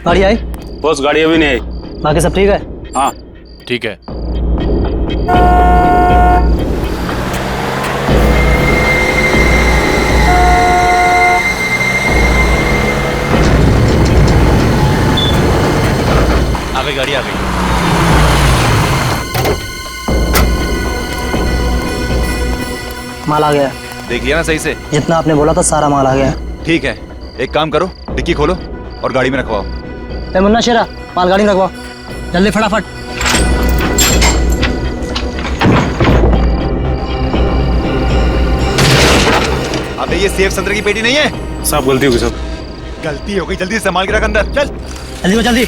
गाड़ी आई? बॉस गाड़ी अभी नहीं आई। बाकी सब ठीक है? हाँ ठीक है। आ गई गाड़ी, आ गई। माल आ गया। देख लिया ना सही से? जितना आपने बोला था सारा माल आ गया। ठीक है, एक काम करो, डिक्की खोलो और गाड़ी में रखवाओ। ए मुन्ना शेरा, माल गाड़ी में रखवाओ जल्दी फटाफट। अबे ये सेफ संतरे की पेटी नहीं है। सब गलती हो गई सब। गलती हो गई, जल्दी से संभाल के रख अंदर, चल। जल्दी जल्दी।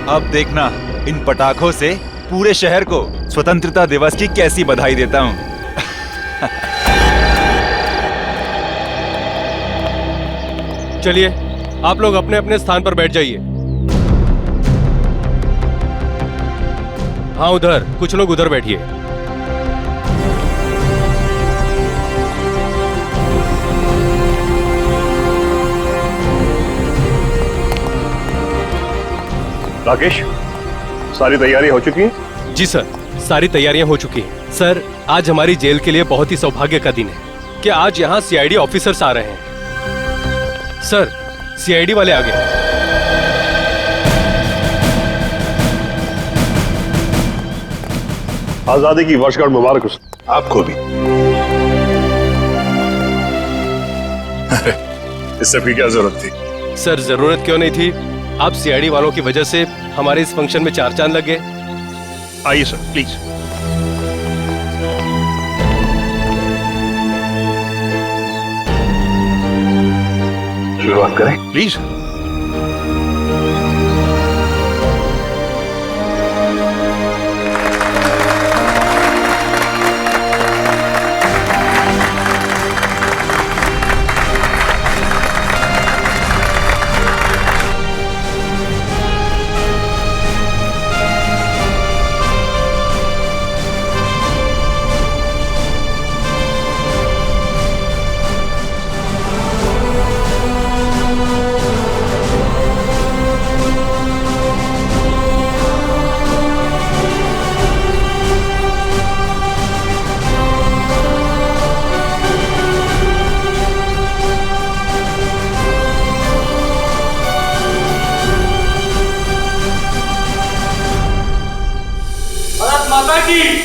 अब देखना इन पटाखों से पूरे शहर को स्वतंत्रता दिवस की कैसी बधाई देता हूँ। चलिए आप लोग अपने अपने स्थान पर बैठ जाइए। हाँ उधर, कुछ लोग उधर बैठिए। राकेश, सारी तैयारी हो चुकी है? जी सर, सारी तैयारियां हो चुकी हैं। सर, आज हमारी जेल के लिए बहुत ही सौभाग्य का दिन है कि आज यहाँ सीआईडी ऑफिसर्स आ रहे हैं। सर, सीआईडी वाले आ गए। आजादी की वर्षगांठ मुबारक हो। आपको भी। अरे, इस सब की क्या जरूरत थी? सर, जरूरत क्यों नहीं थी? आप सीआईडी वालों की वजह से हमारे इस फंक्शन में चार चांद लग गए। आइए सर, प्लीज। शुरुआत करें? प्लीज।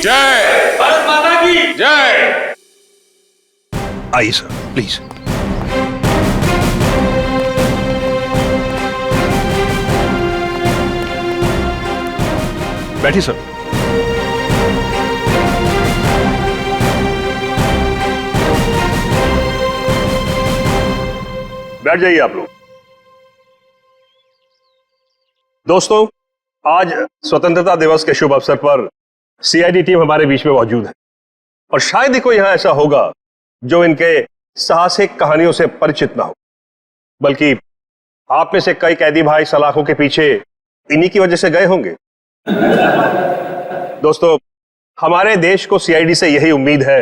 जय भारत माता की जय। आइए सर, प्लीज। बैठिए सर। बैठ जाइए आप लोग। दोस्तों, आज स्वतंत्रता दिवस के शुभ अवसर पर सीआईडी टीम हमारे बीच में मौजूद है और शायद ही कोई यहां ऐसा होगा जो इनके साहसिक कहानियों से परिचित ना हो, बल्कि आप में से कई कैदी भाई सलाखों के पीछे इन्हीं की वजह से गए होंगे। दोस्तों, हमारे देश को सीआईडी से यही उम्मीद है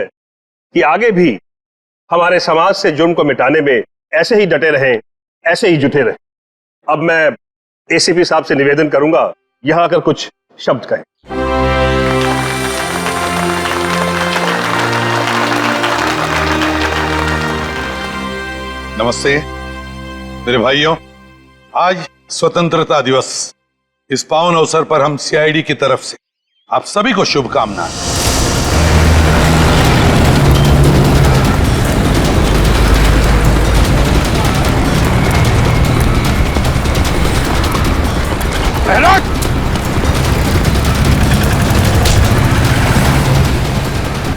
कि आगे भी हमारे समाज से जुर्म को मिटाने में ऐसे ही डटे रहें, ऐसे ही जुटे रहें। अब मैं एसीपी साहब से निवेदन करूंगा यहां आकर कुछ शब्द कहें। नमस्ते मेरे भाइयों, आज स्वतंत्रता दिवस। इस पावन अवसर पर हम सीआईडी की तरफ से आप सभी को शुभकामनाएं।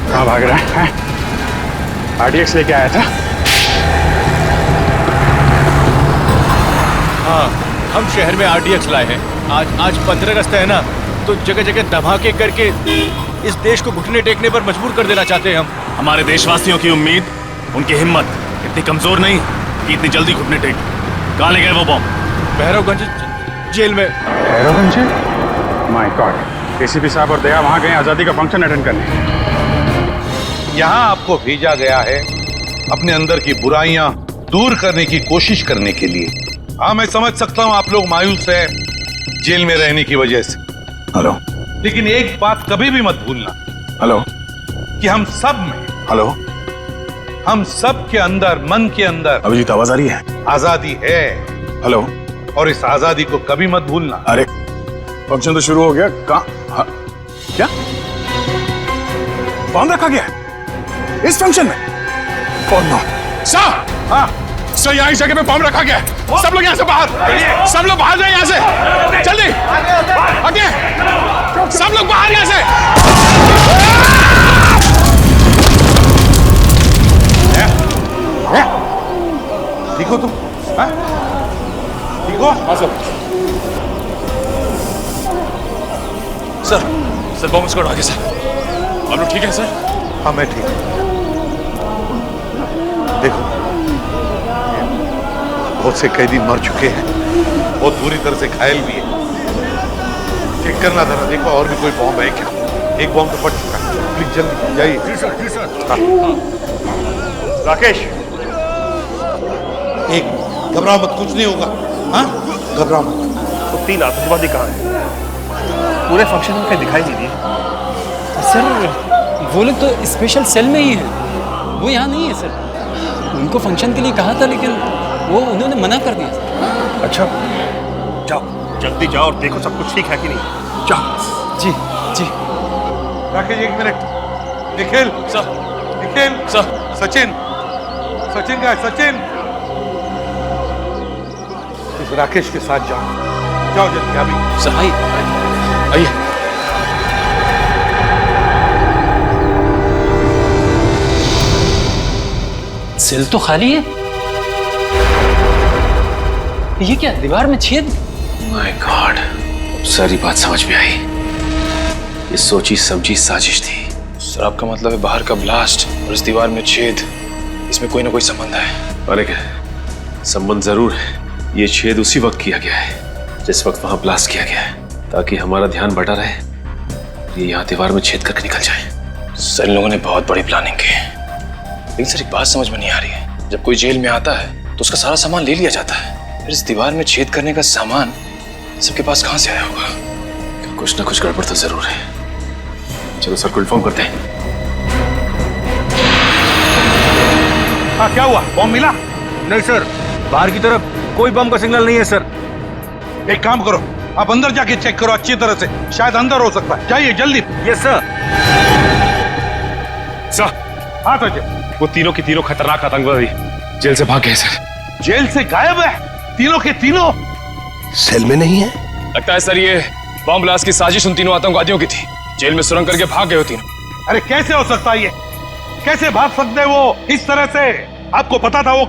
कहाँ भाग रहा है? आरडीएक्स लेके आया था। हाँ, हम शहर में आरडीएक्स लाए हैं। आज 15 अगस्त है ना, तो जगह जगह धमाके करके इस देश को घुटने टेकने पर मजबूर कर देना चाहते हैं हम। हमारे देशवासियों की उम्मीद, उनकी हिम्मत इतनी कमजोर नहीं कि इतनी जल्दी घुटने टेक। कहाँ ले गए वो बम? भैरवगंज जेल में। भैरवगंज? माय गॉड, एसीपी साहब और दया वहां गए आजादी का फंक्शन अटेंड करने। यहाँ आपको भेजा गया है अपने अंदर की बुराइयां दूर करने की कोशिश करने के लिए। हाँ, मैं समझ सकता हूं आप लोग मायूस हैं जेल में रहने की वजह से। हेलो लेकिन एक बात कभी भी मत भूलना हेलो कि हम सब में, हेलो हम सब के अंदर, मन के अंदर अभिजीत, आवाज आ रही है? आजादी है हेलो। और इस आजादी को कभी मत भूलना। अरे फंक्शन तो शुरू हो गया। कहाँ? हाँ, क्या बॉम्ब रखा गया है इस फंक्शन में? कौन बॉम्ब? सर, हाँ सर, यहाँ इस जगह पे बॉम्ब रखा गया है। सब लोग यहाँ से बाहर, सब लोग बाहर जाए यहाँ से, जल्दी आगे, सब लोग बाहर यहाँ से। ठीक हो तुम? हाँ? ठीक हो? हाँ सर। सर बॉम्ब स्क्वाड आ गया सर। आप लोग ठीक है सर? हाँ मैं ठीक हूँ। देखो, बहुत से कैदी मर चुके हैं, बहुत बुरी तरह से घायल भी है। चेक करना जरा, देखो और भी कोई बॉम्ब है क्या? एक बॉम्ब तो फट चुका है। प्लीज जल्दी जाइए। जी सर, जी सर। राकेश, एक घबराओ मत, कुछ नहीं होगा। हाँ, घबराओ मत। तो 3 आतंकवादी कहाँ हैं? पूरे फंक्शन में कहीं दिखाई नहीं दिए। सर वो लोग तो स्पेशल सेल में ही है, वो यहाँ नहीं है सर। उनको फंक्शन के लिए कहा था लेकिन वो उन्होंने मना कर दिया सर। अच्छा, जाओ जल्दी जाओ और देखो सब कुछ ठीक है कि नहीं। जाओ। जी जी। Rakesh, 1 minute. Nikhil sir, Nikhil sir. Sachin, Sachin का सचिन, इस राकेश के साथ जाओ, जाओ जल्दी अभी। सर आइए आइए। सेल तो खाली है। ये क्या, दीवार में छेद? माय गॉड, सारी बात समझ में आई। ये सोची समझी साजिश थी। सर आपका मतलब है बाहर का ब्लास्ट और इस दीवार में छेद, इसमें कोई ना कोई संबंध है? अरे क्या संबंध जरूर है। ये छेद उसी वक्त किया गया है जिस वक्त वहां ब्लास्ट किया गया है, ताकि हमारा ध्यान बटा रहे, ये यहाँ दीवार में छेद करके निकल जाए। सर इन लोगों ने बहुत बड़ी प्लानिंग की है। लेकिन सर एक बात समझ में नहीं आ रही है, जब कोई जेल में आता है तो उसका सारा सामान ले लिया जाता है, फिर इस दीवार में छेद करने का सामान सबके पास कहां से आया होगा? कुछ ना कुछ गड़बड़ तो जरूर है। चलो सर को इन्फॉर्म करते हैं। हाँ, क्या हुआ? बॉम्ब मिला? नहीं सर, बाहर की तरफ कोई बम का सिग्नल नहीं है सर। एक काम करो, आप अंदर जाके चेक करो अच्छी तरह से, शायद अंदर हो सकता है। जाइए जल्दी। Yes sir. सर, हाँ सचिन, वो तीनों के तीनों खतरनाक आतंकवादी जेल से भाग गए सर। जेल से गायब है तीनों के तीनों? सेल में नहीं है? लगता है सर ये बॉम्ब ब्लास्ट की साजिश उन तीनों आतंकवादियों की थी। जेल में सुरंग करके भाग गए हो तीनों। अरे कैसे हो सकता है ये? कैसे भाग सकते हैं वो इस तरह से? आपको पता था वो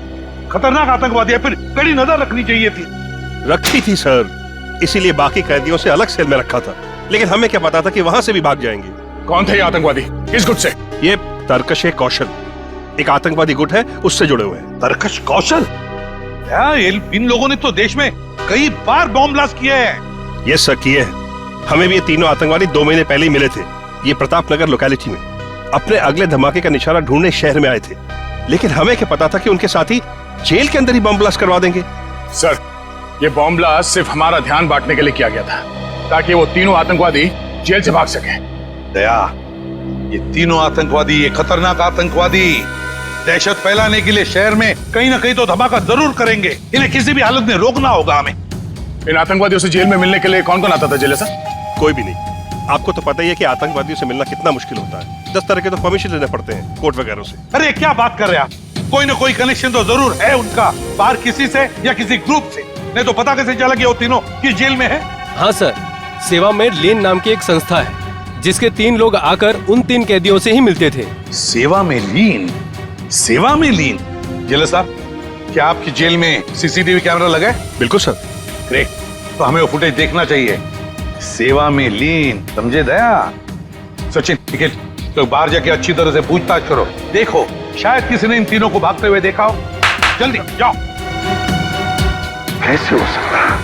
खतरनाक आतंकवादी है, फिर कड़ी नजर रखनी चाहिए थी। रखी थी सर, इसीलिए बाकी कैदियों से अलग सेल में रखा था। लेकिन हमें क्या पता था कि वहां से भी भाग जाएंगे। कौन थे ये आतंकवादी? किस गुट से? ये तरकश कौशल, एक आतंकवादी गुट है, उससे जुड़े हुए हैं। तरकश कौशल? इन लोगों ने तो देश में कई बार बॉम्ब ब्लास्ट किए हैं। ये सर किए हैं। हमें भी ये तीनों आतंकवादी 2 महीने पहले ही मिले थे, ये प्रतापनगर लोकेलिटी में। अपने अगले धमाके का निशाना ढूंढने शहर में आए थे, लेकिन हमें क्या पता था कि उनके साथी जेल के अंदर ही बम ब्लास्ट करवा देंगे। सर, ये बॉम्ब ब्लास्ट सिर्फ हमारा ध्यान बांटने के लिए किया गया था, ताकि वो तीनों आतंकवादी जेल से भाग सके। दया, ये तीनों आतंकवादी, ये खतरनाक आतंकवादी दहशत फैलाने के लिए शहर में कहीं ना कहीं तो धमाका जरूर करेंगे। इन्हें किसी भी हालत में रोकना होगा हमें। इन आतंकवादियों से जेल में मिलने के लिए कौन कौन आता था जेल सर? कोई भी नहीं। आपको तो पता ही है कि आतंकवादियों से मिलना कितना मुश्किल होता है। 10 तरह के तो परमिशन लेने पड़ते हैं कोर्ट वगैरह से। अरे क्या बात कर रहे हैं आप? कोई ना कोई कनेक्शन तो जरूर है उनका, बाहर किसी से या किसी ग्रुप से। नहीं तो पता कैसे चला कि वो तीनों किस जेल में है? हाँ सर, सेवा में लेन नाम की एक संस्था है जिसके 3 लोग आकर उन 3 कैदियों से ही मिलते थे। सेवा में लीन? सेवा में लीन? जेलर साहब, क्या आपकी जेल में सीसीटीवी कैमरा लगा है? बिल्कुल सर। ग्रेट, तो हमें वो फुटेज देखना चाहिए। सेवा में लीन, समझे दया? सचिन, ठीक है, तो बाहर जाके अच्छी तरह से पूछताछ करो, देखो शायद किसी ने इन तीनों को भागते हुए देखा हो। जल्दी जाओ। कैसे हो सकता है?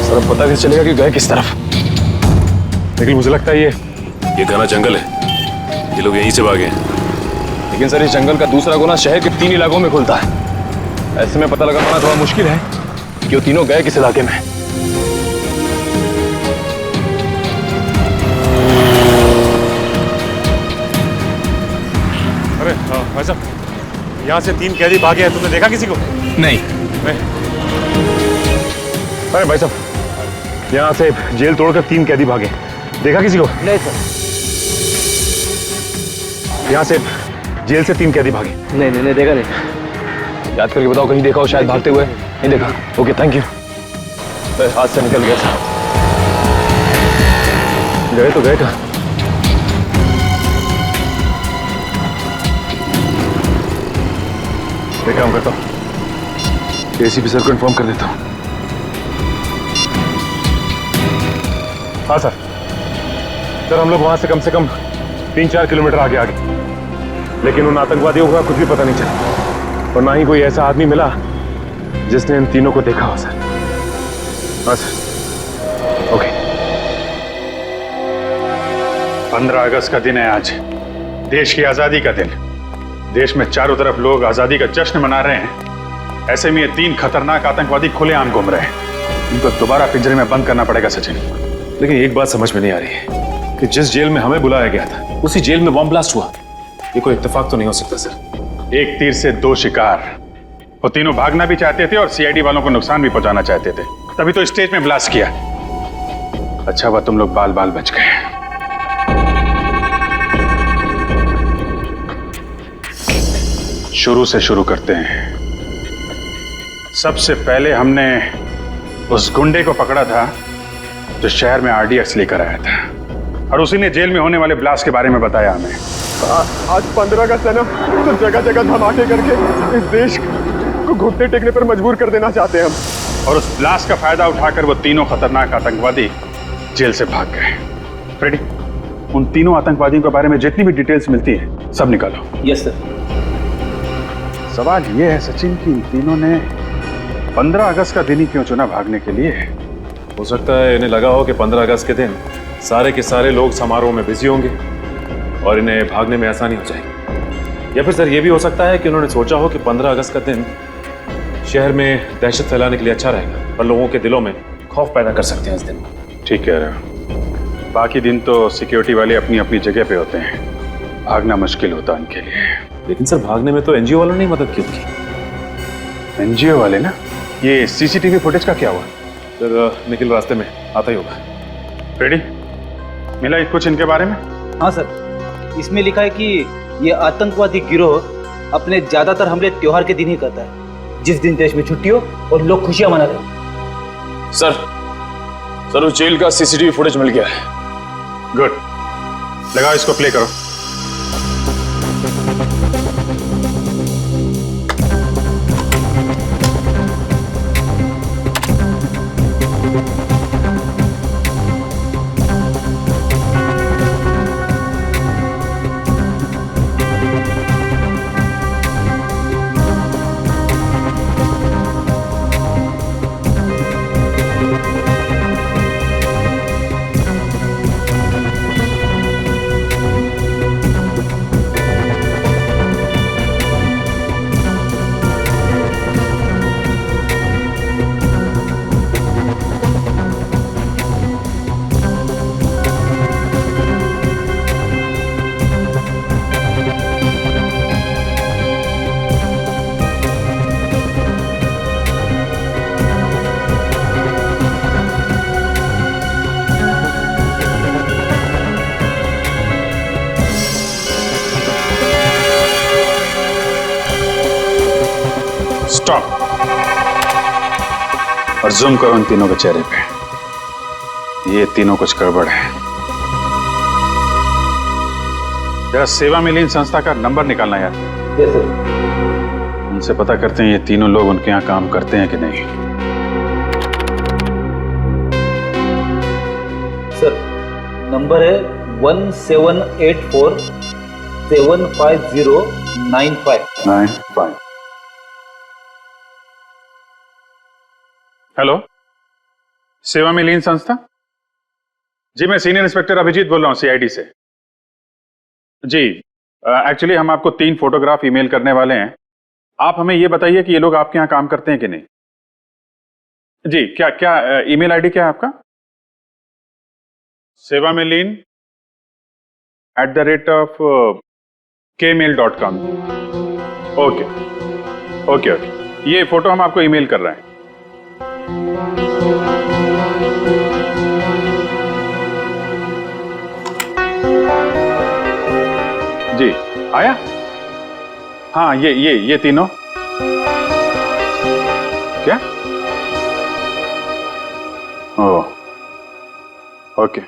सर अब पता कैसे चलेगा कि गए किस तरफ? लेकिन मुझे लगता है ये घना जंगल है, ये लोग यहीं से भागे हैं। लेकिन सर इस जंगल का दूसरा गुना शहर के 3 इलाकों में खुलता है। ऐसे में पता लगा पाना थोड़ा मुश्किल है कि वो तीनों गए किस इलाके में। अरे भाई साहब, यहाँ से 3 कैदी भागे हैं, तुमने देखा किसी को? नहीं। अरे भाई साहब, यहाँ से जेल तोड़कर 3 कैदी भागे, देखा किसी को? नहीं सर। यहाँ से जेल से 3 कैदी भागे। नहीं देखा नहीं। याद करके बताओ, कहीं देखा हो शायद भागते हुए? नहीं देखा। Okay, thank you. हाथ से निकल गया था। गए तो गए कहाँ? मैं काम करता हूँ, एसीपी सर को इन्फॉर्म कर देता हूँ। हाँ सर, हम लोग वहां से कम 3-4 किलोमीटर आगे लेकिन उन आतंकवादियों का कुछ भी पता नहीं चला और ना ही कोई ऐसा आदमी मिला जिसने इन तीनों को देखा हो सर। हाँ सर, ओके। 15 अगस्त का दिन है आज, देश की आजादी का दिन। देश में चारों तरफ लोग आजादी का जश्न मना रहे हैं, ऐसे में ये 3 खतरनाक आतंकवादी खुलेआम घूम रहे हैं। इनको दोबारा पिंजरे में बंद करना पड़ेगा सचिन। लेकिन एक बात समझ में नहीं आ रही है कि जिस जेल में हमें बुलाया गया था उसी जेल में बॉम्ब ब्लास्ट हुआ। ये कोई इत्तेफाक तो नहीं हो सकता सर? एक तीर से 2 शिकार। वो तीनों भागना भी चाहते थे और सीआईडी वालों को नुकसान भी पहुंचाना चाहते थे, तभी तो स्टेज में ब्लास्ट किया। अच्छा हुआ तुम लोग बाल बाल बच गए। शुरू से शुरू करते हैं। सबसे पहले हमने उस गुंडे को पकड़ा था जो शहर में आरडीएक्स लेकर आया था और उसी ने जेल में होने वाले ब्लास्ट के बारे में बताया हमें। आज 15 अगस्त है ना, तो जगह जगह धमाके करके इस देश को घुटने टेकने पर मजबूर कर देना चाहते हैं हम। और उस ब्लास्ट का फायदा उठाकर वो तीनों खतरनाक आतंकवादी जेल से भाग गए। फ्रेडी, उन तीनों आतंकवादियों के बारे में जितनी भी डिटेल्स मिलती है सब निकालो। Yes sir. सवाल ये है सचिन कि इन तीनों ने 15 अगस्त का दिन ही क्यों चुना भागने के लिए? हो सकता है इन्हें लगा हो कि 15 अगस्त के दिन सारे के सारे लोग समारोह में बिजी होंगे और इन्हें भागने में आसानी हो जाएगी। या फिर सर ये भी हो सकता है कि उन्होंने सोचा हो कि 15 अगस्त का दिन शहर में दहशत फैलाने के लिए अच्छा रहेगा और लोगों के दिलों में खौफ पैदा कर सकते हैं इस दिन। ठीक कह रहे हो। बाकी दिन तो सिक्योरिटी वाले अपनी अपनी जगह पे होते हैं, भागना मुश्किल होता है उनके लिए। लेकिन सर भागने में तो एनजीओ वालों ने मदद की उनकी। एनजीओ वाले ना? ये सीसीटीवी फुटेज का क्या हुआ? सर निखिल रास्ते में आता ही होगा। रेडी, मिला कुछ इनके बारे में? हाँ सर, इसमें लिखा है कि ये आतंकवादी गिरोह अपने ज्यादातर हमले त्योहार के दिन ही करता है, जिस दिन देश में छुट्टी हो और लोग खुशियां मना रहे हैं। सर उस जेल का सीसीटीवी फुटेज मिल गया है। गुड, लगाओ इसको, प्ले करो। स्टॉप और जूम करो इन तीनों के चेहरे पे। ये तीनों कुछ गड़बड़ है। जरा सेवा में लीन संस्था का नंबर निकालना यार। Yes sir. उनसे पता करते हैं ये तीनों लोग उनके यहाँ काम करते हैं कि नहीं। सर नंबर है 1784-750-95। हेलो, सेवा में लीन संस्था? जी मैं सीनियर इंस्पेक्टर अभिजीत बोल रहा हूँ सीआईडी से। जी एक्चुअली हम आपको 3 फोटोग्राफ ईमेल करने वाले हैं। आप हमें ये बताइए कि ये लोग आपके यहाँ काम करते हैं कि नहीं। जी, क्या क्या ईमेल आईडी क्या है आपका? sevamelin@kmail.com। ओके ओके ओके, ये फोटो हम आपको ईमेल कर रहे हैं। जी आया? हाँ, ये तीनों क्या? Oh okay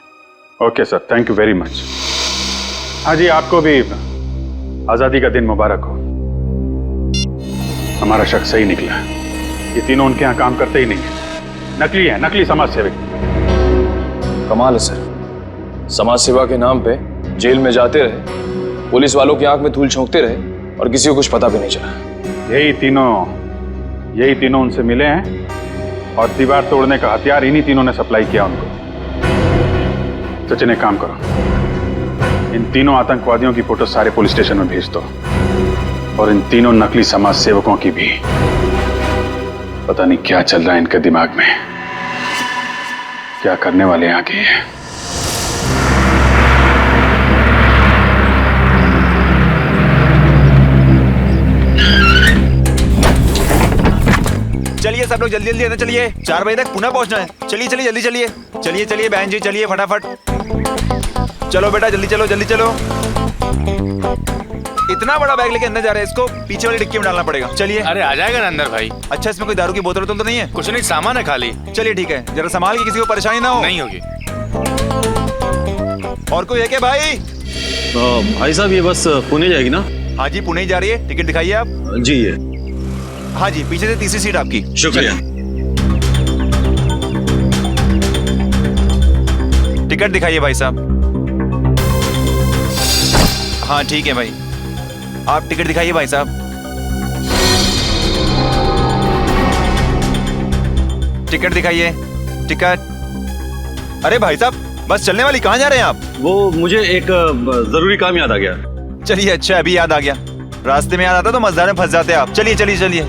okay sir, thank you very much. हाँ जी, आपको भी आजादी का दिन मुबारक हो। हमारा शक सही निकला, ये तीनों उनके यहाँ काम करते ही नहीं है, नकली है, नकली समाज सेवक। कमाल है सर, समाज सेवा के नाम पे जेल में जाते रहे, पुलिस वालों की आंख में धूल झोंकते रहे और किसी को कुछ पता भी नहीं चला। यही तीनों उनसे मिले हैं और दीवार तोड़ने का हथियार इन्हीं तीनों ने सप्लाई किया उनको। सचिन, एक काम करो, इन तीनों आतंकवादियों की फोटो सारे पुलिस स्टेशन में भेज दो और इन तीनों नकली समाज सेवकों की भी। पता नहीं क्या चल रहा है इनके दिमाग में, क्या करने वाले हैं आगे। चलिए सब लोग जल्दी जल्दी अंदर चलिए, 4 बजे तक पुनः पहुंचना है। चलिए चलिए जल्दी चलिए, चलिए चलिए बहन जी, चलिए फटाफट। चलो बेटा जल्दी चलो जल्दी चलो। इतना बड़ा बैग लेके अंदर जा रहे हैं, इसको पीछे वाली डिक्की में डालना पड़ेगा। चलिए। अरे आ जाएगा ना अंदर भाई। अच्छा, इसमें कोई दारू की बोतल तो नहीं है? कुछ नहीं, सामान है खाली। चलिए ठीक है, जरा संभाल के, किसी को परेशानी ना हो। नहीं होगी। और कोई है क्या भाई? भाई साहब, ये बस पुणे जाएगी ना? हाँ जी, पुणे ही जा रही है। टिकट दिखाइए आप। जी ये। हाँ जी, पीछे से तीसरी सीट आपकी। शुक्रिया। टिकट दिखाइए भाई साहब। हाँ ठीक है भाई, आप टिकट दिखाइए भाई साहब। टिकट दिखाइए, टिकट। अरे भाई साहब, बस चलने वाली, कहाँ जा रहे हैं आप? वो मुझे एक जरूरी काम याद आ गया। चलिए, अच्छा अभी याद आ गया। रास्ते में याद आता तो मजेदार में फंस जाते आप। चलिए चलिए चलिए।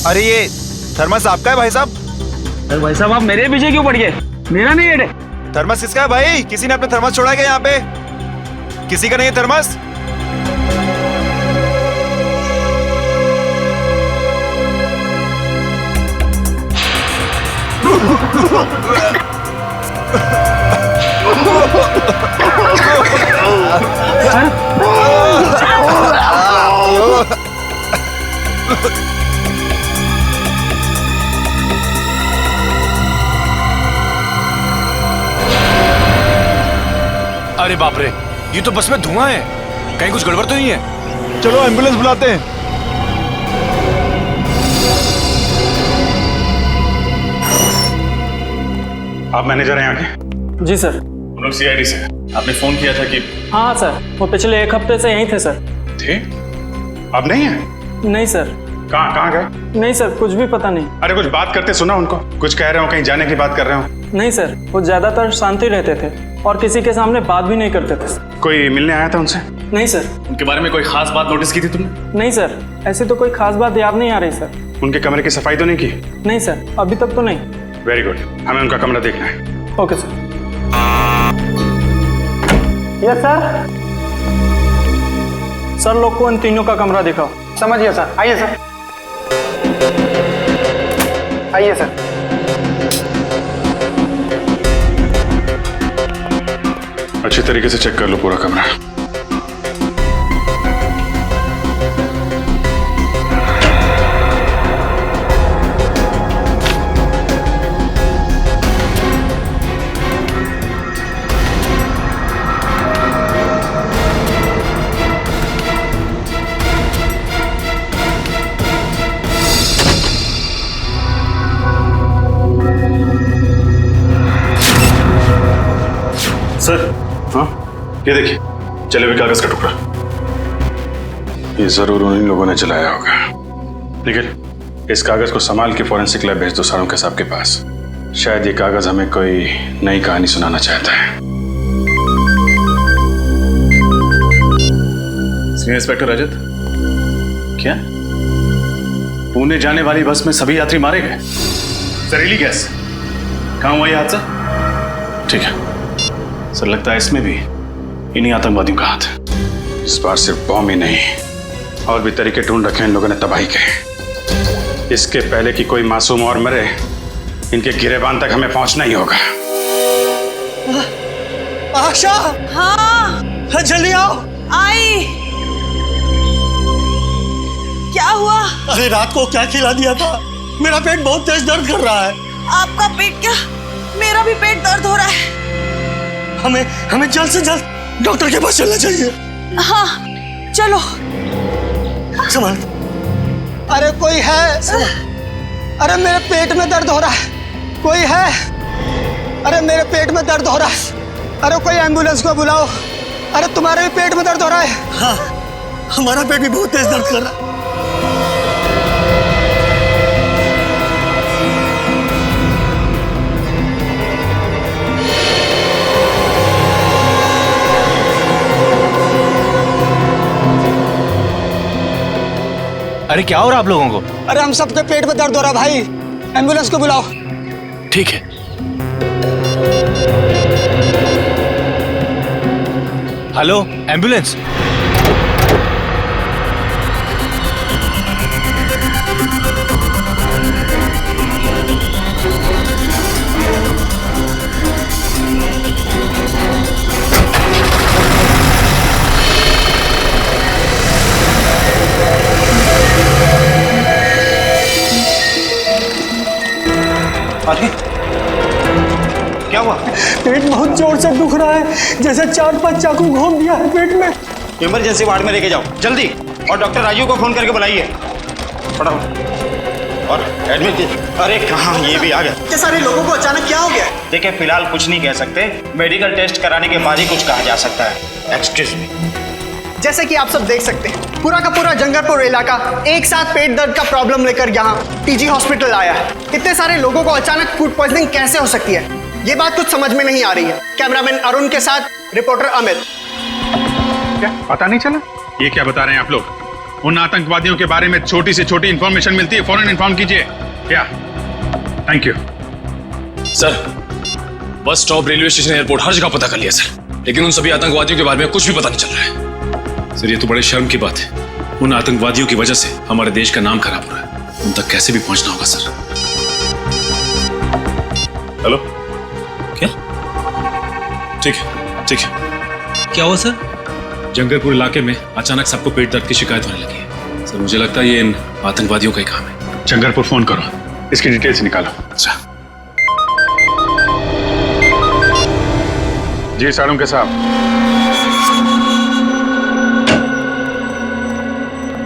अरे ये थर्मस आपका है भाई साहब? अरे भाई साहब, आप मेरे पीछे क्यों पड़ गए? मेरा नहीं है। थर्मस किसका है भाई? किसी ने अपना थर्मस छोड़ा है क्या यहाँ पे? किसी का नहीं है थर्मस? अरे बाप रे, ये तो बस में धुआं है, कहीं कुछ गड़बड़ तो नहीं है? चलो एम्बुलेंस बुलाते हैं। आप मैनेजर हैं यहाँ के? जी सर। हम लोग सीआईडी से। आपने फोन किया था कि? हाँ सर, वो पिछले 1 हफ्ते से यहीं थे सर। थे? अब नहीं है? नहीं सर। कहाँ गए? नहीं सर, कुछ भी पता नहीं। अरे कुछ बात करते सुना उनको, कुछ कह रहे हो, कहीं जाने की बात कर रहे हो? नहीं सर, वो ज्यादातर शांति रहते थे और किसी के सामने बात भी नहीं करते थे। कोई मिलने आया था उनसे? नहीं सर। उनके बारे में कोई खास बात नोटिस की थी तुमने? नहीं सर, ऐसी तो कोई खास बात याद नहीं आ रही सर। उनके कमरे की सफाई तो नहीं की? नहीं सर, अभी तक तो नहीं। वेरी गुड, हमें उनका कमरा देखना है। Okay sir. Yes sir. Sir लोग को इन तीनों का कमरा दिखाओ। समझ गया सर, आइए सर। आइए सर। अच्छी तरीके से चेक कर लो पूरा कमरा। सर, हाँ ये देखिए, जले हुए कागज का टुकड़ा। ये जरूर उन्हीं लोगों ने जलाया होगा। निखिल, इस कागज को संभाल के फॉरेंसिक लैब भेज दो सारों के साहब के पास। शायद ये कागज हमें कोई नई कहानी सुनाना चाहता है। सीनियर इंस्पेक्टर रजत, क्या पुणे जाने वाली बस में सभी यात्री मारे गए? जहरीली गैस, कहाँ हुआ ये हादसा? ठीक है सर, लगता है इसमें भी इन्हीं आतंकवादियों का हाथ है। इस बार सिर्फ बॉम्ब ही नहीं, और भी तरीके ढूंढ रखे हैं इन लोगों ने तबाही के। इसके पहले कि कोई मासूम और मरे, इनके गिरेबान तक हमें पहुंचना ही होगा। आशा, हाँ जल्दी आओ। आई। क्या हुआ? अरे रात को क्या खिला दिया था? मेरा पेट बहुत तेज दर्द कर रहा है। आपका पेट क्या? मेरा भी पेट दर्द हो रहा है। हमें जल्द से जल्द डॉक्टर के पास चलना चाहिए। हाँ चलो। संभाल। अरे कोई है? अरे मेरे पेट में दर्द हो रहा है, कोई है? अरे मेरे पेट में दर्द हो रहा है, अरे कोई एम्बुलेंस को बुलाओ। अरे तुम्हारे भी पेट में दर्द हो रहा है? हाँ, हमारा पेट भी बहुत तेज दर्द कर रहा है। अरे क्या हो रहा है आप लोगों को? अरे हम सबके पेट में दर्द हो रहा है भाई, एम्बुलेंस को बुलाओ। ठीक है। Hello ambulance. क्या हुआ? पेट बहुत जोर से दुख रहा है, जैसे 4-5 चाकू घोंप दिया है पेट में। इमरजेंसी वार्ड में लेके जाओ जल्दी, और डॉक्टर राजू को फोन करके बुलाइए फटाफट, और एडमिट कीजिए। अरे कहाँ, ये भी आ गया। इतने सारे लोगों को अचानक क्या हो गया? देखिए फिलहाल कुछ नहीं कह सकते, मेडिकल टेस्ट कराने के बाद ही कुछ कहा जा सकता है। Excuse me. जैसे कि आप सब देख सकते हैं, पूरा का पूरा जंगलपुर इलाका एक साथ पेट दर्द का प्रॉब्लम लेकर यहाँ टीजी हॉस्पिटल आया है। इतने सारे लोगों को अचानक फूड पॉइजनिंग कैसे हो सकती है, ये बात कुछ समझ में नहीं आ रही है। कैमरामैन अरुण के साथ रिपोर्टर अमित। क्या पता नहीं चला? ये क्या बता रहे हैं आप लोग? उन आतंकवादियों के बारे में छोटी से छोटी इंफॉर्मेशन मिलती है, फौरन इन्फॉर्म कीजिए। क्या? Thank you sir, bus stop, railway station, airport, हर जगह पता कर लिया सर, लेकिन उन सभी आतंकवादियों के बारे में कुछ भी पता नहीं चल रहा है। सर ये तो बड़े शर्म की बात है, उन आतंकवादियों की वजह से हमारे देश का नाम खराब हो रहा है, उन तक कैसे भी पहुंचना होगा सर। हेलो, क्या? ठीक है ठीक है। क्या हुआ सर? जंगलपुर इलाके में अचानक सबको पेट दर्द की शिकायत होने लगी है सर। मुझे लगता है ये इन आतंकवादियों का ही काम है। जंगलपुर फोन करो, इसकी डिटेल्स निकालो। अच्छा जी सारुण के साहब,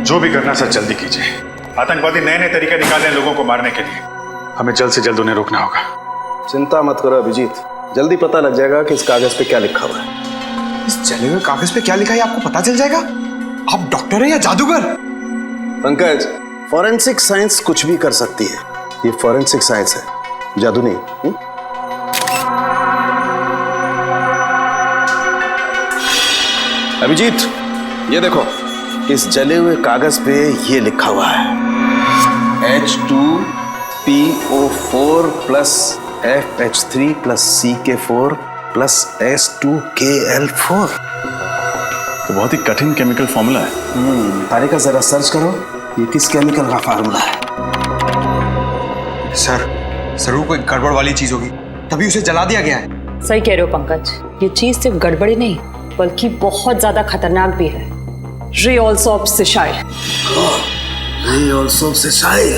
जो भी करना सर जल्दी कीजिए। आतंकवादी नए नए तरीके निकाले हैं लोगों को मारने के लिए, हमें जल्द से जल्द उन्हें रोकना होगा। चिंता मत करो अभिजीत, जल्दी पता लग जाएगा कि इस कागज पे क्या लिखा हुआ है। इस जले हुए कागज पे क्या लिखा है आपको पता चल जाएगा। आप डॉक्टर हैं या जादूगर? पंकज, फॉरेंसिक साइंस कुछ भी कर सकती है, ये फॉरेंसिक साइंस है, जादू नहीं। अभिजीत ये देखो, इस जले हुए कागज पे ये लिखा हुआ है H2PO4 plus FH3 plus CK4 plus S2KL4। तो बहुत ही कठिन केमिकल फॉर्मूला है। तारिका जरा सर्च करो, ये किस केमिकल का फार्मूला है। सर जरूर कोई गड़बड़ वाली चीज होगी, तभी उसे जला दिया गया है। सही कह रहे हो पंकज, ये चीज सिर्फ गड़बड़ी नहीं बल्कि बहुत ज्यादा खतरनाक भी है। रियोल्सोप सिशाइल। रियोल्सोप सिशाइल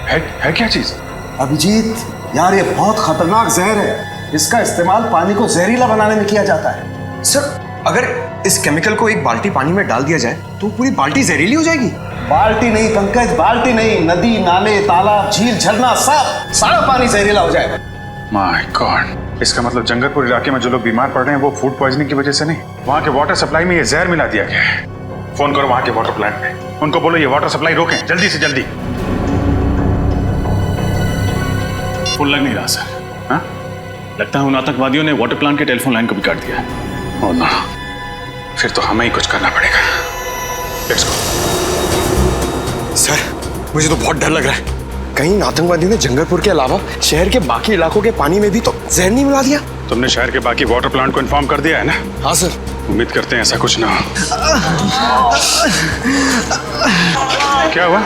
है क्या चीज? अभिजीत यार, ये बहुत खतरनाक जहर है, इसका इस्तेमाल पानी को जहरीला बनाने में किया जाता है। सर अगर इस केमिकल को एक बाल्टी पानी में डाल दिया जाए तो पूरी बाल्टी जहरीली हो जाएगी। बाल्टी नहीं पंकज, बाल्टी नहीं, नदी नाले तालाब झील झरना सब सारा पानी जहरीला हो जाएगा। माय गॉड, इसका मतलब जंगलपुर इलाके में जो लोग बीमार पड़ रहे हैं वो फूड पॉइजनिंग की वजह से नहीं, वहाँ के वाटर सप्लाई में ये जहर मिला दिया गया है। फोन करो वहाँ के वाटर प्लांट में, उनको बोलो ये वाटर सप्लाई रोकें जल्दी से जल्दी। फोन लग नहीं रहा सर। हाँ? लगता है उन आतंकवादियों ने वाटर प्लांट के टेलीफोन लाइन को भी काट दिया है। ओह नो, फिर तो हमें ही कुछ करना पड़ेगा। Let's go. सर, मुझे तो बहुत डर लग रहा है। कहीं आतंकवादियों ने जंगलपुर के अलावा शहर के बाकी इलाकों के पानी में भी तो जहर नहीं मिला दिया? तुमने शहर के बाकी वाटर प्लांट को इन्फॉर्म कर दिया है ना? हाँ सर। उम्मीद करते हैं ऐसा कुछ ना हो। क्या हुआ?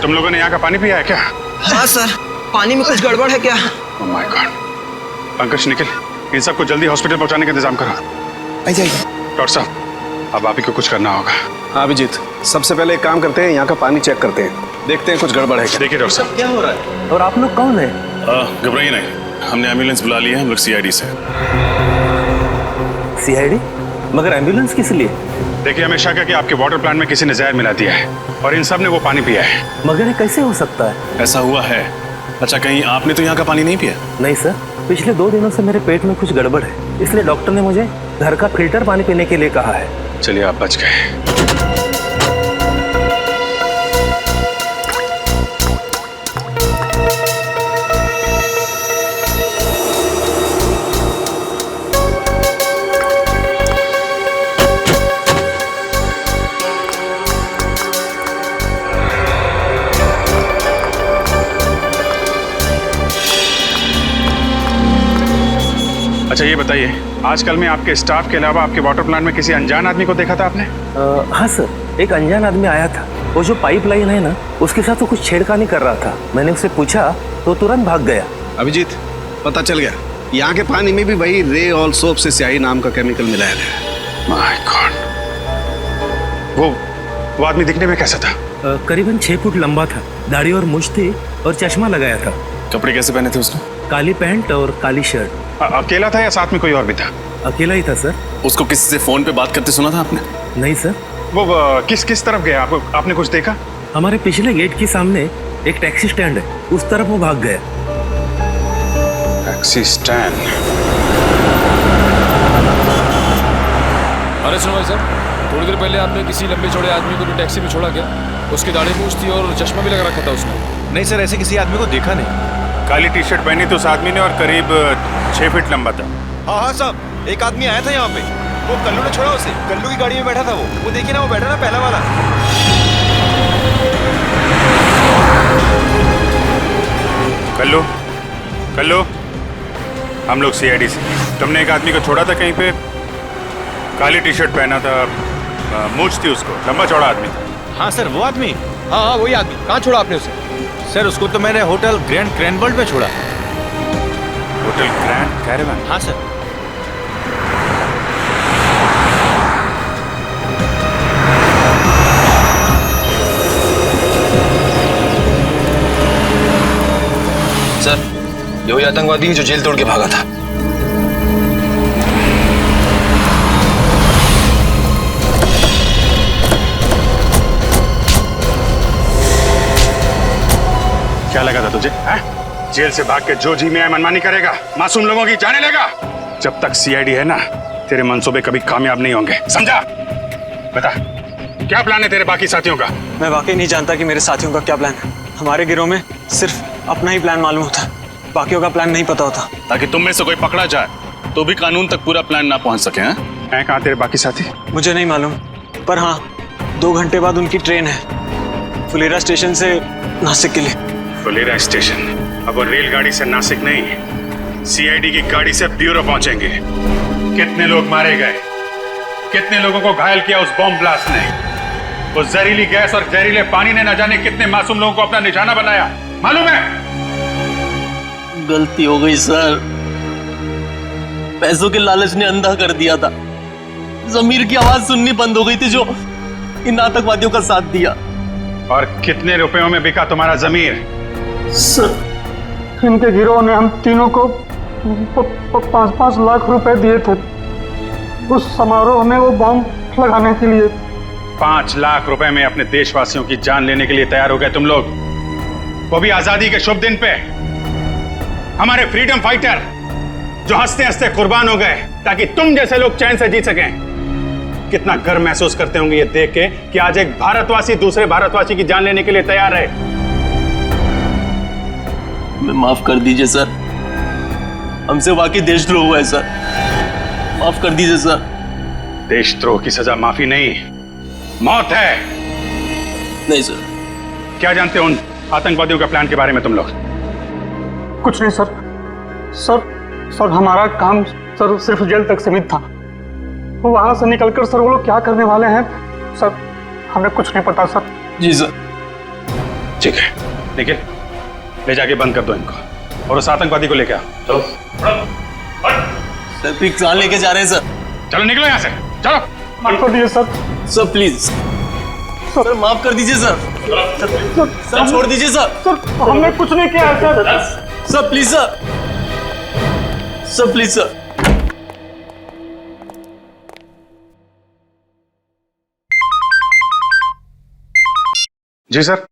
तुम लोगों ने यहाँ का पानी पिया है क्या? हाँ सर, पानी में कुछ गड़बड़ है क्या? Oh my God. Pankaj, Nikhil, इन सबको जल्दी हॉस्पिटल पहुंचाने का इंतजाम करो। आइए। डॉक्टर साहब, अब आप ही को कुछ करना होगा। हाँ अभिजीत, सबसे पहले एक काम करते हैं, यहाँ का पानी चेक करते हैं, देखते हैं कुछ गड़बड़ है क्या। देखिए डॉक्टर साहब, क्या हो रहा है और आप लोग कौन है? घबराइए नहीं, हमने एम्बुलेंस बुला ली है, हम लोग सीआईडी से। सीआईडी? मगर एम्बुलेंस किस लिए? देखिए, हमें शक है कि आपके वाटर प्लांट में किसी ने जहर मिला दिया है और इन सब ने वो पानी पिया है। मगर ये कैसे हो सकता है? ऐसा हुआ है। अच्छा, कहीं आपने तो यहाँ का पानी नहीं पिया? नहीं सर, पिछले 2 दिनों से मेरे पेट में कुछ गड़बड़ है, इसलिए डॉक्टर ने मुझे घर का फिल्टर पानी पीने के लिए कहा है। चलिए, आप बच गए। अच्छा, ये बताइए, आजकल में आपके स्टाफ के अलावा आपके वाटर प्लांट में किसी अनजान आदमी को देखा था आपने? हाँ सर, एक अनजान आदमी आया था। वो जो पाइपलाइन है ना, उसके साथ वो कुछ छेड़खानी कर रहा था। मैंने उससे पूछा तो तुरंत भाग गया। अभिजीत, पता चल गया, यहाँ के पानी में भी वही रे ऑल सोप से स्याही नाम का केमिकल मिलाया गया। My God. वो आदमी दिखने में कैसा था? करीबन 6 फुट लंबा था, दाढ़ी और मूंछ थी और चश्मा लगाया था। कपड़े कैसे पहने थे उसने? काली पैंट और काली शर्ट। अकेला था या साथ में कोई और भी था? अकेला ही था सर। उसको किसी से फोन पे बात करते सुना था आपने? नहीं सर। वो किस तरफ गया? आपने कुछ देखा? हमारे पिछले गेट के सामने एक टैक्सी स्टैंड है, उस तरफ वो भाग गया। Taxi stand? अरे सुनो भाई साहब, थोड़ी देर पहले आपने किसी लंबे चौड़े आदमी को भी टैक्सी में छोड़ा क्या? उसकी दाढ़ी मूंछ थी और चश्मा भी लगा रखा था उसने। नहीं सर, ऐसे किसी आदमी को देखा नहीं। काली टी शर्ट पहनी थी उस आदमी ने और करीब 6 फीट लंबा था। हाँ साहब, एक आदमी आया था यहाँ पे, वो कल्लू ने छोड़ा उसे। कल्लू की गाड़ी में बैठा था वो देखिए ना, वो बैठा ना पहला वाला। कल्लू, कल्लू, हम लोग सीआईडी से। तुमने एक आदमी को छोड़ा था कहीं पे, काली टी शर्ट पहना था, मूंछ थी उसको, लंबा चौड़ा आदमी था। हाँ सर, वो आदमी। हाँ, वही आदमी। कहाँ छोड़ा आपने उसे? सर, उसको तो मैंने होटल ग्रैंड क्रैनवर्ल्ड में छोड़ा। Hotel grand caravan? हाँ सर। सर, ये वही आतंकवादी है जो जेल तोड़ के भागा था। क्या लगा था तुझे? जेल से भाग के जो जी में मनमानी करेगा, मासूम लोगों की जाने लेगा। जब तक सीआईडी है ना, तेरे मंसूबे कभी कामयाब नहीं होंगे, समझा? बता, क्या प्लान है तेरे बाकी साथियों का? मैं वाकई नहीं जानता कि मेरे साथियों का क्या प्लान है। हमारे गिरोह में सिर्फ अपना ही प्लान मालूम होता है, बाकियों का प्लान नहीं पता होता। ताकि तुम में से कोई पकड़ा जाए तो भी कानून तक पूरा प्लान ना पहुंच सके। हैं कहाँ तेरे बाकी साथी? मुझे नहीं मालूम, पर हाँ, 2 घंटे बाद उनकी ट्रेन है, फुलेरा स्टेशन से नासिक के लिए। फुलेरा स्टेशन? अब वो रेलगाड़ी से नासिक नहीं, सीआईडी की गाड़ी से ब्यूरो पहुंचेंगे। कितने लोग मारे गए, कितने लोगों को घायल किया उस बॉम्ब ब्लास्ट ने। वो जहरीली गैस और जहरीले पानी ने न जाने कितने मासूम लोगों को अपना निशाना बनाया, मालूम है? गलती हो गई सर, पैसों के लालच ने अंधा कर दिया था। जमीर की आवाज सुननी बंद हो गई थी जो इन आतंकवादियों का साथ दिया। और कितने रुपयों में बिका तुम्हारा जमीर? सर, इनके गिरोह ने हम तीनों को 5-5 लाख रुपए दिए थे उस समारोह में वो बॉम्ब लगाने के लिए। 5 लाख रुपए में अपने देशवासियों की जान लेने के लिए तैयार हो गए तुम लोग, वो भी आजादी के शुभ दिन पे। हमारे फ्रीडम फाइटर जो हंसते हंसते कुर्बान हो गए ताकि तुम जैसे लोग चैन से जी सकें। कितना गर्व महसूस करते होंगे ये देख के कि आज एक भारतवासी दूसरे भारतवासी की जान लेने के लिए तैयार है। हमें माफ कर दीजिए सर, हमसे वाकई देशद्रोह हुआ है सर, माफ कर दीजिए सर। देशद्रोह की सजा माफी नहीं, मौत है। नहीं सर। क्या जानते हो उन आतंकवादियों के प्लान के बारे में तुम लोग? कुछ नहीं सर। सर हमारा काम सर सिर्फ जेल तक सीमित था। वहां से निकलकर सर वो लोग क्या करने वाले हैं सर, हमें कुछ नहीं पता सर। जी सर। ठीक है, निखिल ले जाके बंद कर दो इनको और उस आतंकवादी को लेके आओ। चलो सर, फिक्स लेके जा रहे हैं सर। चलो निकलो यहाँ से, चलो। माफ कर दीजिए सर। सर प्लीज सर, माफ कर दीजिए सर। सर छोड़ दीजिए सर। सर हमने कुछ नहीं किया है sir. Sir please sir, sir please sir. जी सर।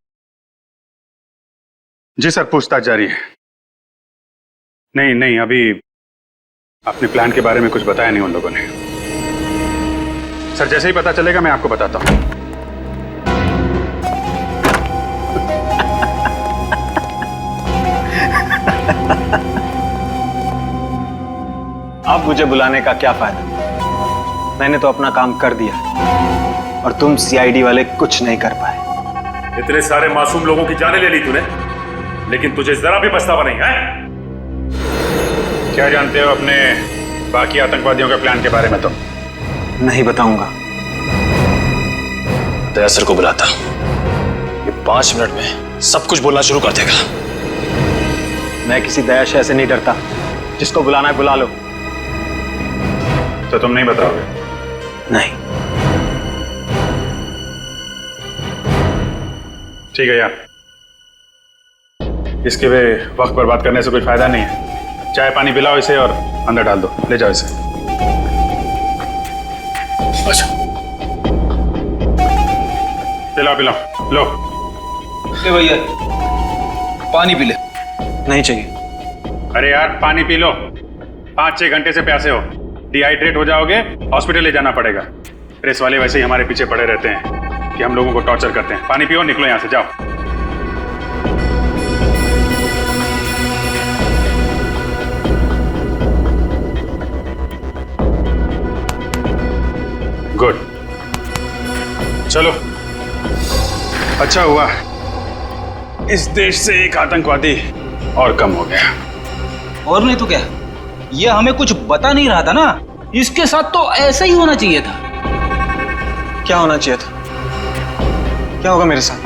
जी सर, पूछताछ जारी है। नहीं, अभी अपने प्लान के बारे में कुछ बताया नहीं उन लोगों ने। सर जैसे ही पता चलेगा मैं आपको बताता हूं। अब मुझे बुलाने का क्या फायदा, मैंने तो अपना काम कर दिया और तुम सीआईडी वाले कुछ नहीं कर पाए। इतने सारे मासूम लोगों की जानें ले ली तूने, लेकिन तुझे जरा भी पछतावा नहीं है? क्या जानते हो अपने बाकी आतंकवादियों के प्लान के बारे में? तो नहीं बताऊंगा। दया सर को बुलाता, ये 5 मिनट में सब कुछ बोलना शुरू कर देगा। मैं किसी दया शय से नहीं डरता, जिसको बुलाना है बुला लो। तो तुम नहीं बताओगे? नहीं। ठीक है यार, इसके वे वक्त बर्बाद करने से कोई फायदा नहीं है। चाय पानी पिलाओ इसे और अंदर डाल दो, ले जाओ इसे। अच्छा पिलाओ, लो। ले भैया पानी पी ले। नहीं चाहिए। अरे यार पानी पी लो, 5-6 घंटे से प्यासे हो, डिहाइड्रेट हो जाओगे, हॉस्पिटल ले जाना पड़ेगा। प्रेस वाले वैसे ही हमारे पीछे पड़े रहते हैं कि हम लोगों को टॉर्चर करते हैं। पानी पियो, निकलो यहां से, जाओ। गुड, चलो अच्छा हुआ इस देश से एक आतंकवादी और कम हो गया। और नहीं तो क्या, ये हमें कुछ बता नहीं रहा था ना, इसके साथ तो ऐसा ही होना चाहिए था। क्या होना चाहिए था? क्या होगा मेरे साथ?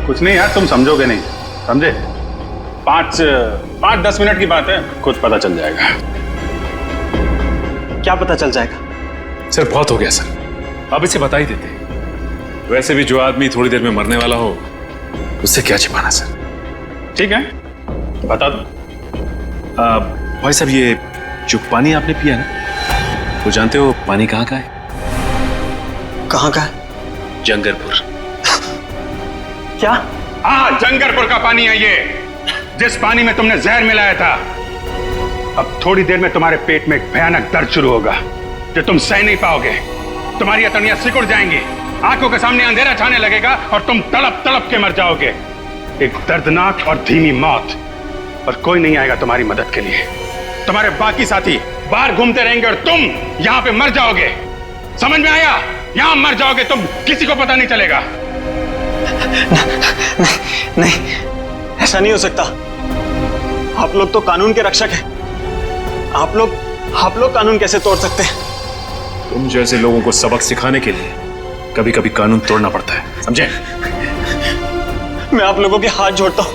कुछ नहीं यार, तुम समझोगे नहीं, समझे? 5-10 मिनट की बात है, खुद पता चल जाएगा। क्या पता चल जाएगा? सर बहुत हो गया सर, अब इसे बता ही देते। वैसे भी जो आदमी थोड़ी देर में मरने वाला हो, उससे क्या छिपाना सर। ठीक है, बता दो। भाई साहब, ये जो पानी आपने पिया ना, वो जानते हो पानी कहाँ का है? कहाँ का है? जंगरपुर। क्या? हाँ, जंगरपुर का पानी है ये, जिस पानी में तुमने जहर मिलाया था। अब थोड़ी देर में तुम्हारे पेट में एक भयानक दर्द शुरू होगा जो तुम सह नहीं पाओगे। तुम्हारी अतड़ियां सिकुड़ जाएंगी, आंखों के सामने अंधेरा छाने लगेगा और तुम तड़प तड़प के मर जाओगे। एक दर्दनाक और धीमी मौत, और कोई नहीं आएगा तुम्हारी मदद के लिए। तुम्हारे बाकी साथी बाहर घूमते रहेंगे और तुम यहां पे मर जाओगे। समझ में आया? यहां मर जाओगे तुम, किसी को पता नहीं चलेगा। नहीं, ऐसा नहीं हो सकता। आप लोग तो कानून के रक्षक हैं। आप लोग कानून कैसे तोड़ सकते हैं? तुम जैसे लोगों को सबक सिखाने के लिए कभी कभी कानून तोड़ना पड़ता है, समझे? मैं आप लोगों के हाथ जोड़ता हूं,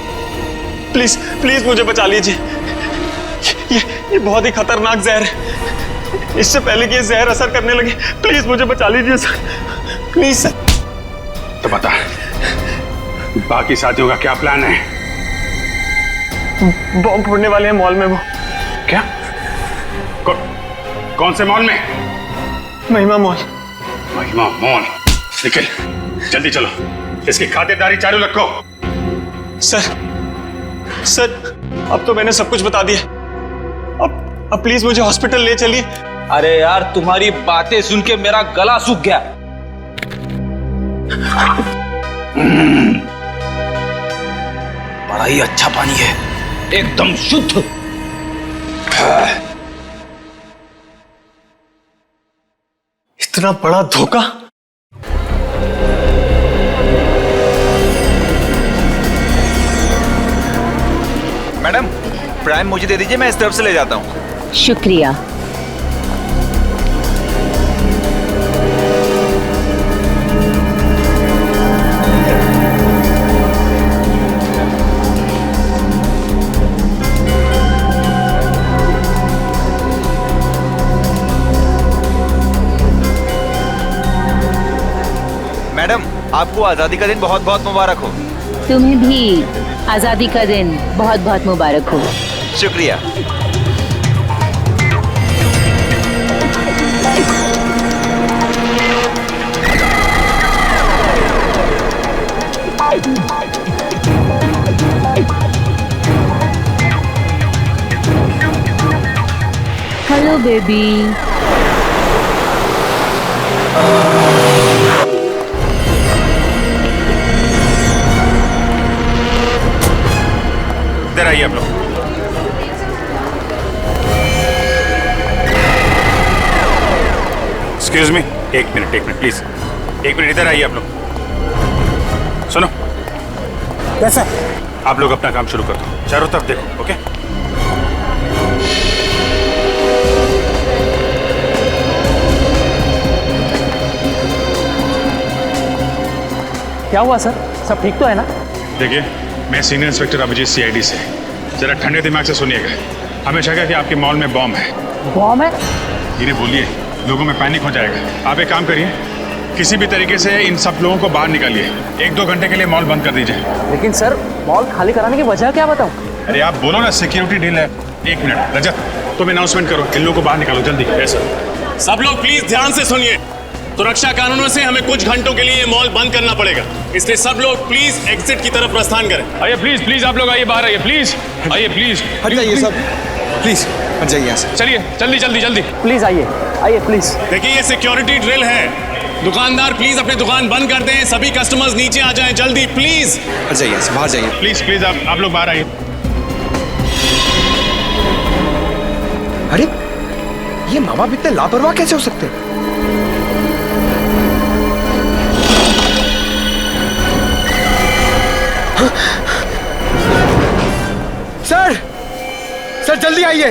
प्लीज प्लीज मुझे बचा लीजिए। ये बहुत ही खतरनाक जहर है। इससे पहले कि ये जहर असर करने लगे, प्लीज मुझे बचा लीजिए सर, प्लीज सर। तो बता, बाकी साथियों का क्या प्लान है? बॉम्ब फोड़ने वाले हैं मॉल में। वो क्या? कौन से मॉल में? महिमा मॉल। महिमा मॉल? निकल, जल्दी चलो, इसकी खातिरदारी चालू रखो। सर अब तो मैंने सब कुछ बता दिया। अब प्लीज मुझे हॉस्पिटल ले चलिए। अरे यार, तुम्हारी बातें सुन के मेरा गला सूख गया। बड़ा ही अच्छा पानी है, एकदम शुद्ध। इतना बड़ा धोखा। मैडम प्राइम मुझे दे दीजिए, मैं इस तरफ से ले जाता हूँ। शुक्रिया। मैडम आपको आजादी का दिन बहुत बहुत मुबारक हो। तुम्हें भी आजादी का दिन बहुत बहुत मुबारक हो। शुक्रिया। Hello baby. इधर आइए आप लोग। एक्सक्यूज मी, एक मिनट प्लीज, एक मिनट इधर आइए आप लोग। सुनो, कैसा? आप लोग अपना काम शुरू कर दो, चारों तरफ देखो। ओके? क्या हुआ सर? सब ठीक तो है ना? देखिए, मैं सीनियर इंस्पेक्टर अभिजीत सीआईडी से। जरा ठंडे दिमाग से सुनिएगा। हमें शक है कि आपके मॉल में बॉम्ब है। बॉम्ब है? धीरे बोलिए, लोगों में पैनिक हो जाएगा। आप एक काम करिए, किसी भी तरीके से इन सब लोगों को बाहर निकालिए। 1-2 घंटे के लिए मॉल बंद कर दीजिए। लेकिन सर, मॉल खाली कराने की वजह क्या बताऊं? अरे आप बोलो ना, सिक्योरिटी डील है। 1 मिनट रजत, तुम अनाउंसमेंट करो, इन लोगों को बाहर निकालो जल्दी। सब लोग प्लीज ध्यान से सुनिए। सुरक्षा कानूनों से हमें कुछ घंटों के लिए ये मॉल बंद करना पड़ेगा, इसलिए सब लोग प्लीज एग्जिट की तरफ प्रस्थान करें। आइए प्लीज आप लोग आइए, बाहर आइए प्लीज। आइए प्लीज, हट जाइए सब, प्लीज हट जाइए यहाँ से। चलिए जल्दी। प्लीज आइए प्लीज। देखिए ये सिक्योरिटी ड्रिल है। दुकानदार प्लीज अपनी दुकान बंद कर दें, सभी कस्टमर्स नीचे आ जाएं जल्दी प्लीज। हट जाइए यहाँ से, बाहर जाइए। प्लीज आप लोग बाहर आइए। अरे ये माँ बाप इतने लापरवाह कैसे हो सकते हैं? सर जल्दी आइए।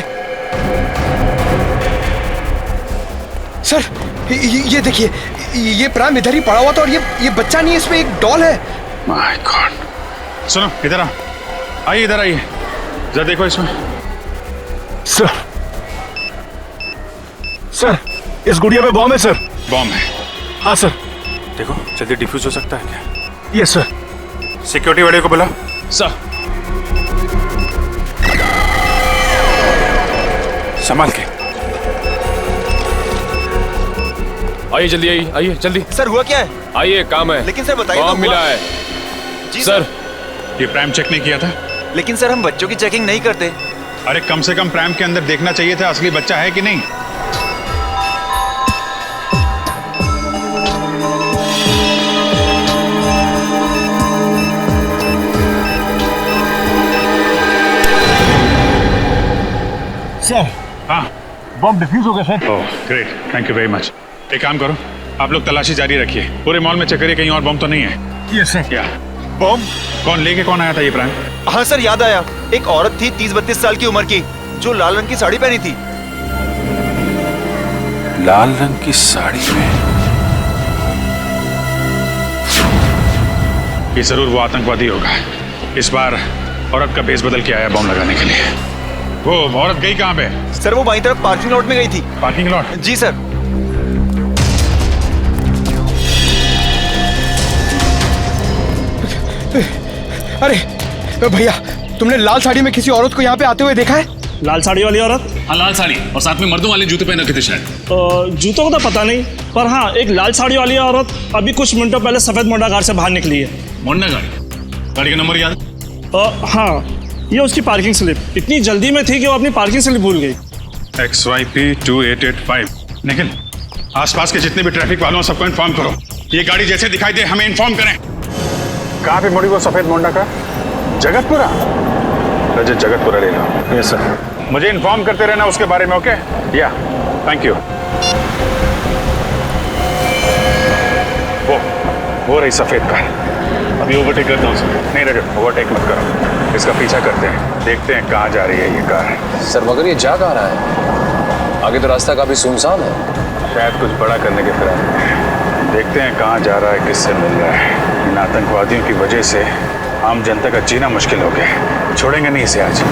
सर ये देखिए, ये प्राइम इधर ही पड़ा हुआ था और ये बच्चा नहीं है, इसमें एक डॉल है। My God. सुनो, इधर आइए जरा देखो इसमें। सर इस गुड़िया में बॉम्ब है सर। बॉम्ब है? हाँ सर। देखो जल्दी डिफ्यूज हो सकता है क्या? Yes sir. सिक्योरिटी वाले को बुलाओ। सर। संभाल के आइए जल्दी। सर हुआ क्या है? आइए, काम है। लेकिन सर बताइए, बॉम्ब मिला है। जी सर। ये प्राइम चेक नहीं किया था? लेकिन सर हम बच्चों की चेकिंग नहीं करते। अरे कम से कम प्राइम के अंदर देखना चाहिए था असली बच्चा है कि नहीं। सर हाँ, बॉम्ब डिफ्यूज हो गया sir. Oh great, thank you very much. एक काम करो, आप लोग तलाशी जारी रखिए, पूरे मॉल में चेक करिए कहीं और बॉम्ब तो नहीं है। Yes sir. क्या बॉम्ब? कौन आया था ये प्राइम? हाँ सर याद आया, एक औरत थी 30-32 साल की उम्र की, जो लाल रंग की साड़ी पहनी थी। लाल रंग की साड़ी में? ये जरूर वो आतंकवादी होगा। इस बार औरत का भेष बदल के आया बॉम्ब लगाने के लिए। वो औरत गई कहाँ पे? सर वो बाईं तरफ पार्किंग लॉट में गई थी। Parking lot? जी सर। अरे भैया, तुमने लाल साड़ी में किसी औरत को यहाँ पे आते हुए देखा है? लाल साड़ी वाली औरत? हाँ लाल साड़ी, और साथ में मर्दों वाले जूते पहन रखे थे शायद। जूतों को तो पता नहीं, पर हाँ एक लाल साड़ी वाली औरत अभी कुछ मिनटों पहले सफेद मोंडा कार से बाहर निकली है। मोंडा गाड़ी का नंबर याद? हाँ, ये उसकी पार्किंग स्लिप। इतनी जल्दी में थी कि वो अपनी पार्किंग स्लिप भूल गई। XYP 2885। निखिल, आसपास के जितने भी ट्रैफिक वालों सबको इन्फॉर्म करो। ये गाड़ी जैसे दिखाई दे हमें इन्फॉर्म करें। कहाँ पे मुड़ी वो सफेद मोंडा का? जगतपुरा? रजत जगतपुरा ले लो। Yes sir. मुझे इन्फॉर्म करते रहना उसके बारे में, ओके? या, थैंक यू। वो रही सफेद कार। अभी ओवरटेक करता हूँ सर। नहीं रजत, ओवरटेक मत करो, इसका पीछा करते हैं, देखते हैं कहाँ जा रही है ये कार। सर मगर ये जा कहाँ रहा है? आगे तो रास्ता काफी सुनसान है। शायद कुछ बड़ा करने के फिराक में। देखते हैं कहाँ जा रहा है, किससे मिल रहा है। इन आतंकवादियों की वजह से आम जनता का जीना मुश्किल हो गया। छोड़ेंगे नहीं इसे आज।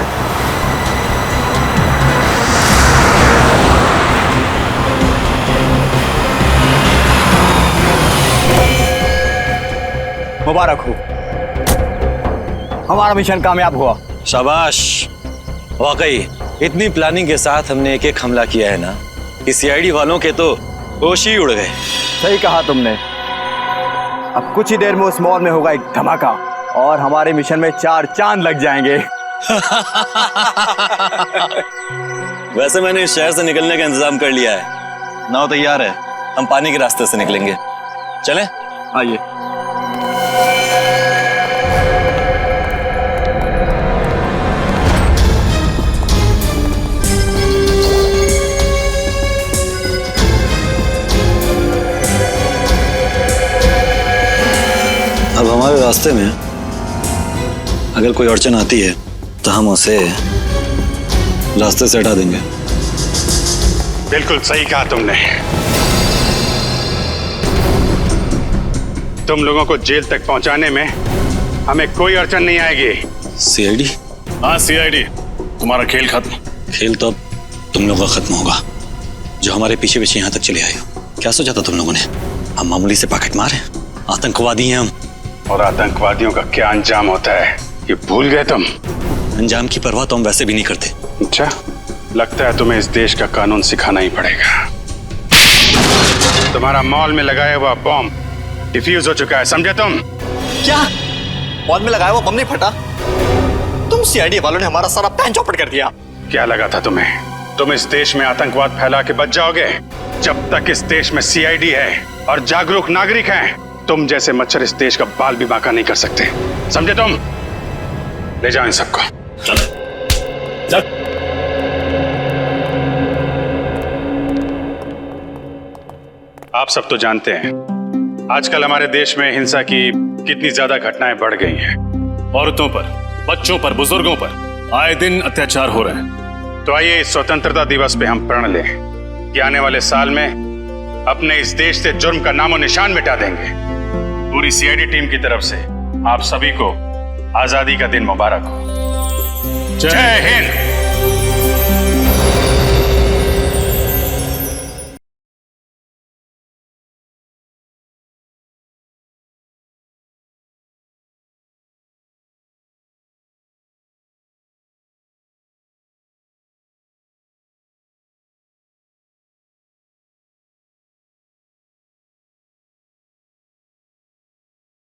मुबारक हो, हमारा मिशन कामयाब हुआ। शाबाश। वाकई इतनी प्लानिंग के साथ हमने एक एक हमला किया है ना कि सीआईडी वालों के तो होश ही उड़ गए। सही कहा तुमने। अब कुछ ही देर में उस मॉल में होगा एक धमाका और हमारे मिशन में 4 चांद लग जाएंगे। वैसे मैंने इस शहर से निकलने का इंतजाम कर लिया है। नाव तैयार है, हम पानी के रास्ते से निकलेंगे। चलें? आइए। अब हमारे रास्ते में अगर कोई अड़चन आती है तो हम उसे रास्ते से हटा देंगे। बिल्कुल सही कहा तुमने। तुम लोगों को जेल तक पहुंचाने में हमें कोई अड़चन नहीं आएगी। सीआईडी? हाँ सीआईडी, तुम्हारा खेल खत्म। खेल तो अब तुम लोगों का खत्म होगा, जो हमारे पीछे पीछे यहाँ तक चले आए हो। क्या सोचा था तुम लोगों ने? हम मामूली से पॉकेट मार हैं? आतंकवादी हैं हम। और आतंकवादियों का क्या अंजाम होता है ये भूल गए तुम? अंजाम की परवाह तो हम वैसे भी नहीं करते। अच्छा, लगता है तुम्हें इस देश का कानून सिखाना ही पड़ेगा। तुम्हारा मॉल में लगाया हुआ बॉम्ब डिफ्यूज हो चुका है, समझे तुम? क्या? मॉल में लगाया हुआ बम नहीं फटा? तुम सीआईडी वालों ने हमारा सारा प्लान चौपट कर दिया। क्या लगा था तुम्हें? तुम इस देश में आतंकवाद फैला के बच जाओगे? जब तक इस देश में सीआईडी है और जागरूक नागरिक हैं, तुम जैसे मच्छर इस देश का बाल भी बांका नहीं कर सकते, समझे तुम? ले जाओ इन सबको। चल। आप सब तो जानते हैं आजकल हमारे देश में हिंसा की कितनी ज्यादा घटनाएं बढ़ गई हैं। औरतों पर, बच्चों पर, बुजुर्गों पर आए दिन अत्याचार हो रहे हैं। तो आइए इस स्वतंत्रता दिवस पे हम प्रण लें कि आने वाले साल में अपने इस देश से जुर्म का नामो निशान मिटा देंगे। पूरी सीआईडी टीम की तरफ से आप सभी को आजादी का दिन मुबारक हो। जय हिंद।